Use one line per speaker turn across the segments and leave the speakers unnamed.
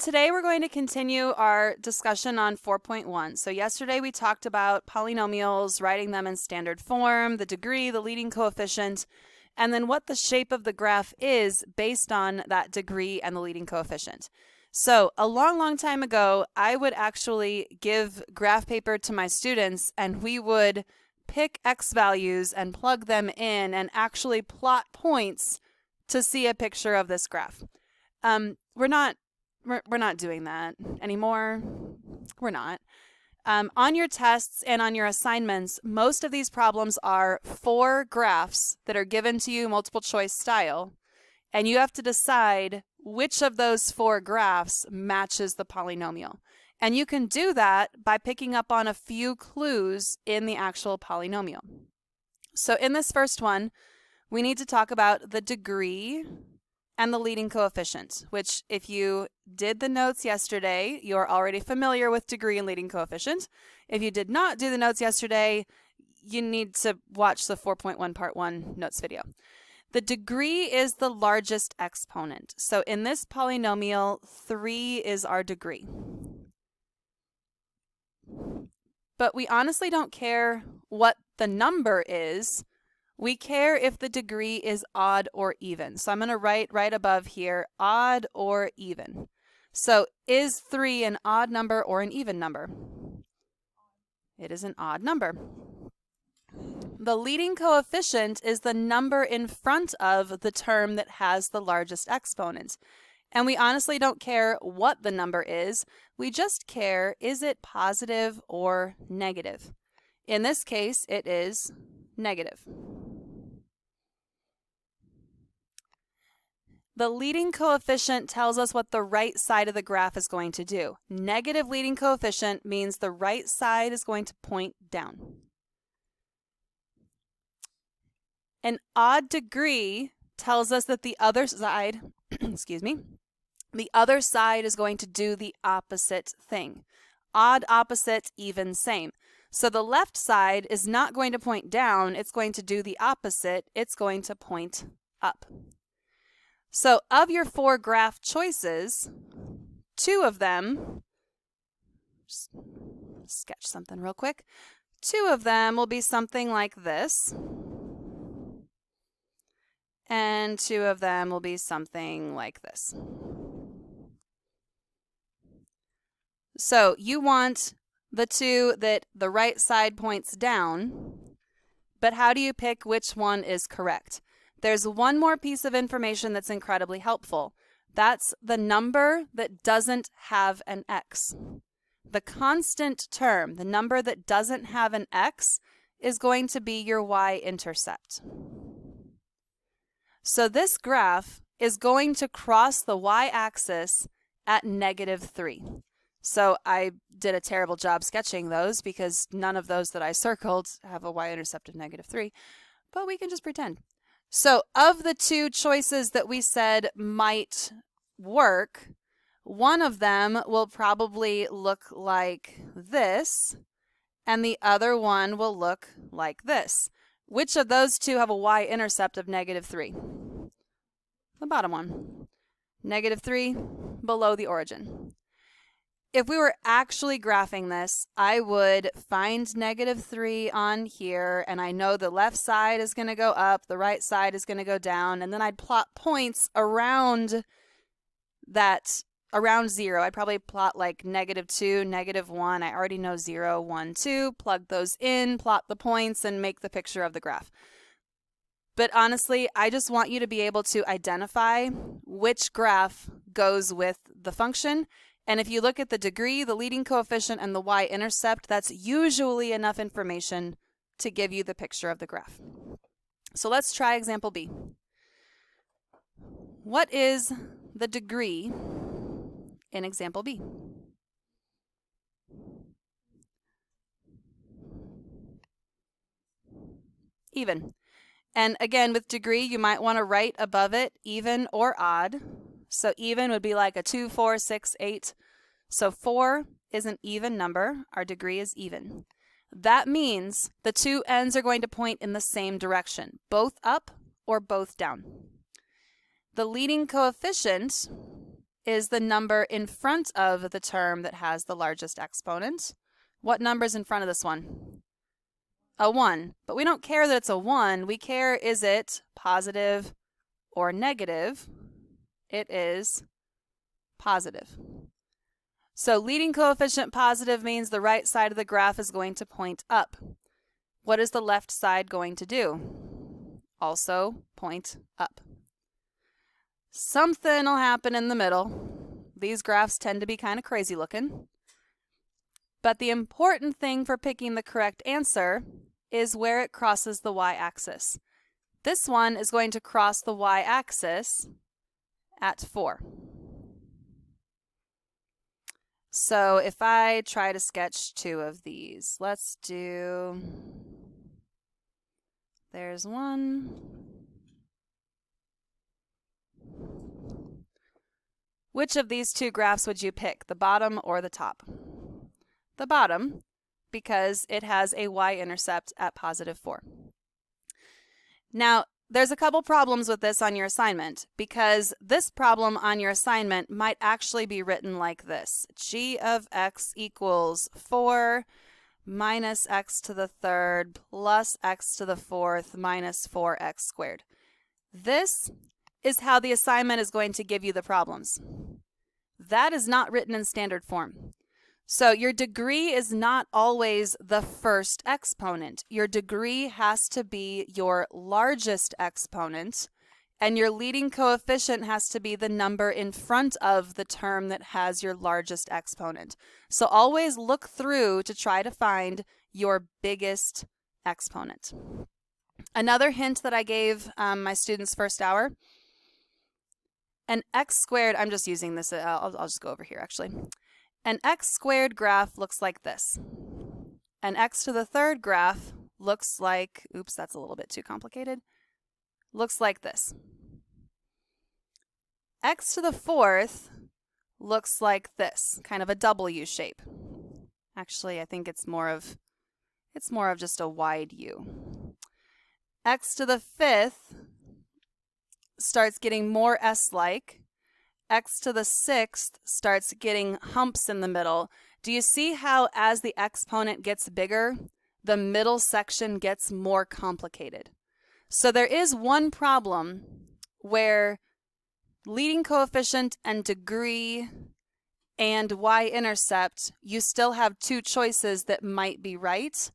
today we're going to continue our discussion on 4.1. So yesterday we talked about polynomials, writing them in standard form, the degree, the leading coefficient, and then what the shape of the graph is based on that degree and the leading coefficient. So a long time ago, I would actually give graph paper to my students and we would pick x values and plug them in and actually plot points to see a picture of this graph. We're not doing that anymore. We're not. On your tests and on your assignments, most of these problems are 4 graphs that are given to you multiple choice style, and you have to decide which of those 4 graphs matches the polynomial. And you can do that by picking up on a few clues in the actual polynomial. So in this first one, we need to talk about the degree and the leading coefficient, which if you did the notes yesterday, you're already familiar with degree and leading coefficient. If you did not do the notes yesterday, you need to watch the 4.1 part 1 notes video. The degree is the largest exponent. So in this polynomial, 3 is our degree. But we honestly don't care what the number is. We care if the degree is odd or even. So I'm going to write right above here, odd or even. So is 3 an odd number or an even number? It is an odd number. The leading coefficient is the number in front of the term that has the largest exponent. And we honestly don't care what the number is. We just care, is it positive or negative? In this case, it is negative. The leading coefficient tells us what the right side of the graph is going to do. Negative leading coefficient means the right side is going to point down. An odd degree tells us that the other side, the other side is going to do the opposite thing. Odd, opposite, even, same. So the left side is not going to point down, it's going to do the opposite, it's going to point up. So of your 4 graph choices, 2 of them, just sketch something real quick, 2 of them will be something like this, and 2 of them will be something like this. So you want the 2 that the right side points down, but how do you pick which one is correct? There's one more piece of information that's incredibly helpful. That's the number that doesn't have an x. The constant term, the number that doesn't have an x, is going to be your y-intercept. So this graph is going to cross the y-axis at -3. So I did a terrible job sketching those because none of those that I circled have a y-intercept of -3, but we can just pretend. So of the 2 choices that we said might work, one of them will probably look like this, and the other one will look like this. Which of those 2 have a y-intercept of -3? The bottom one. -3 below the origin. If we were actually graphing this, I would find -3 on here, and I know the left side is going to go up, the right side is going to go down, and then I'd plot points around that, around 0. I'd probably plot like -2, -1. I already know 0, 1, 2, plug those in, plot the points, and make the picture of the graph. But honestly, I just want you to be able to identify which graph goes with the function. And if you look at the degree, the leading coefficient, and the y-intercept, that's usually enough information to give you the picture of the graph. So let's try example B. What is the degree in example B? Even. And again, with degree, you might want to write above it even or odd. So even would be like a 2, 4, 6, 8. So 4 is an even number. Our degree is even. That means the 2 ends are going to point in the same direction, both up or both down. The leading coefficient is the number in front of the term that has the largest exponent. What number is in front of this one? A 1. But we don't care that it's a 1. We care, is it positive or negative? It is positive. So leading coefficient positive means the right side of the graph is going to point up. What is the left side going to do? Also point up. Something will happen in the middle. These graphs tend to be kind of crazy looking. But the important thing for picking the correct answer is where it crosses the y-axis. This one is going to cross the y-axis at 4. So if I try to sketch 2 of these, let's do, there's one. Which of these 2 graphs would you pick, the bottom or the top? The bottom, because it has a y-intercept at positive 4. Now, there's a couple problems with this on your assignment, because this problem on your assignment might actually be written like this. G of x equals 4 minus x to the third plus x to the fourth minus 4x squared. This is how the assignment is going to give you the problems. That is not written in standard form. So your degree is not always the first exponent. Your degree has to be your largest exponent, and your leading coefficient has to be the number in front of the term that has your largest exponent. So always look through to try to find your biggest exponent. Another hint that I gave my students first hour, an x squared, I'm just using this, I'll just go over here actually. An x squared graph looks like this. An x to the third graph looks like, oops, that's a little bit too complicated, looks like this. X to the fourth looks like this, kind of a W shape. Actually, I think it's more of just a wide U. X to the fifth starts getting more S-like. X to the sixth starts getting humps in the middle. Do you see how as the exponent gets bigger, the middle section gets more complicated? So there is one problem where leading coefficient and degree and y-intercept, you still have 2 choices that might be right.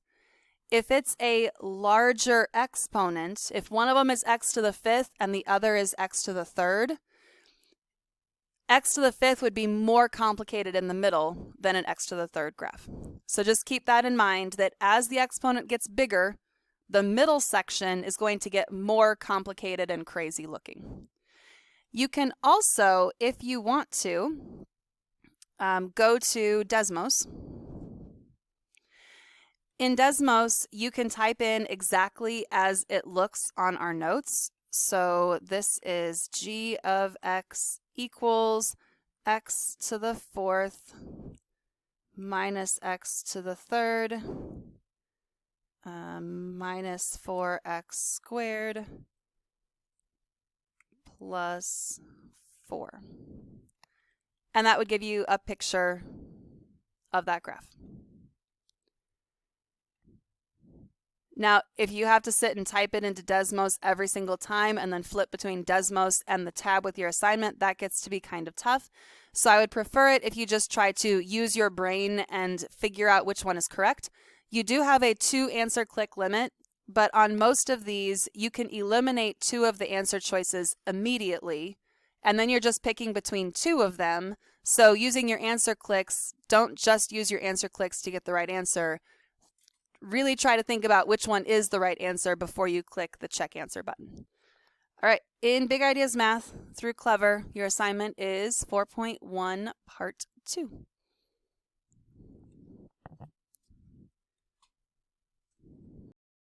If it's a larger exponent, if one of them is x to the fifth and the other is x to the third, x to the fifth would be more complicated in the middle than an x to the third graph. So just keep that in mind, that as the exponent gets bigger, the middle section is going to get more complicated and crazy looking. You can also, if you want to, go to Desmos. In Desmos, you can type in exactly as it looks on our notes. So this is g of x equals x to the fourth minus x to the third minus 4x squared plus 4. And that would give you a picture of that graph. Now, if you have to sit and type it into Desmos every single time and then flip between Desmos and the tab with your assignment, that gets to be kind of tough. So I would prefer it if you just try to use your brain and figure out which one is correct. You do have a 2 answer click limit, but on most of these, you can eliminate 2 of the answer choices immediately, and then you're just picking between 2 of them. So using your answer clicks, don't just use your answer clicks to get the right answer. Really try to think about which one is the right answer before you click the check answer button. All right, in Big Ideas Math through Clever, your assignment is 4.1 Part 2.